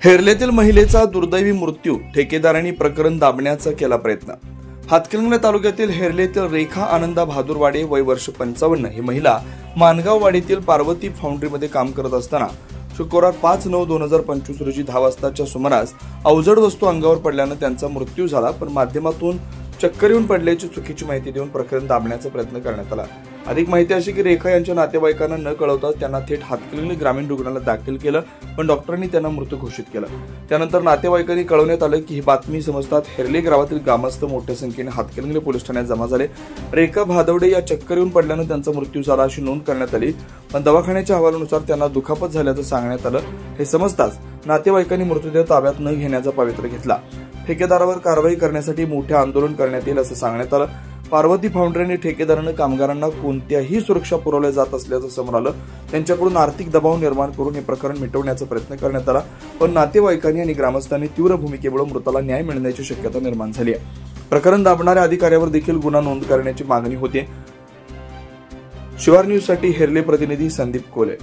हेरलेतील महिलेचा दुर्दैवी मृत्यू, ठेकेदारांनी प्रकरण दाबण्याचा केला प्रयत्न। हातकणंगले तालुक्यातील हेरलेतील रेखा आनंदा भादुरवाडे वय वर्ष 55 ही महिला मानगाव वाडीतील पार्वती फाउंड्रीमध्ये काम करत असताना शुक्रवार 5/9/2025 रोजी 10 वाजताच्या सुमारास अवजड वस्तू अंगावर पडल्याने त्यांचा मृत्यू झाला। पण माध्यमातून चक्कर येऊन पडल्याची चुकीची माहिती देऊन प्रकरण दाबण्याचा प्रयत्न करण्यात आला। अधिक माहिती अशी की रेखा यांच्या नातेवाईकांना न कळवताच त्यांना थेट हातकणंगले ग्रामीण रुग्णालयात दाखल केलं, पण डॉक्टरांनी त्यांना मृत घोषित केलं। त्यानंतर नातेवाईकांनी कळवण्यात आलं की ही बातमी समजतात हेरले गावातील ग्रामस्थ मोठ्या संख्येने हातकणंगले पोलीस ठाण्यात जमा झाले। रेखा भादवडे या चक्कर येऊन पडल्याने त्यांचा मृत्यू झाला अशी नोंद करण्यात आली, पण दवाखान्याच्या अहवालानुसार त्यांना दुखापत झाल्याचं सांगण्यात आलं। हे समजताच नातेवाईकांनी मृतदेह ताब्यात न घेण्याचा पवित्रा घेतला। ठेकेदारावर कारवाई करण्यासाठी मोठे आंदोलन करण्यात येईल असं सांगण्यात आलं। पार्वती फाउंड्रीने ठेकेदारांना कामगारांना कोणत्याही सुरक्षा पुरवल्या जात असल्याचं समोर आलं। त्यांच्याकडून आर्थिक दबाव निर्माण करून हे प्रकरण मिटवण्याचा प्रयत्न करण्यात आला, पण नातेवाईकांनी आणि ग्रामस्थांनी तीव्र भूमिकेमुळे मृताला न्याय मिळण्याची शक्यता निर्माण झाली आहे। प्रकरण दाबणाऱ्या अधिकाऱ्यावर देखील गुन्हा नोंद करण्याची मागणी होते। शिवार न्यूज साठी हेरले प्रतिनिधी संदीप कोले।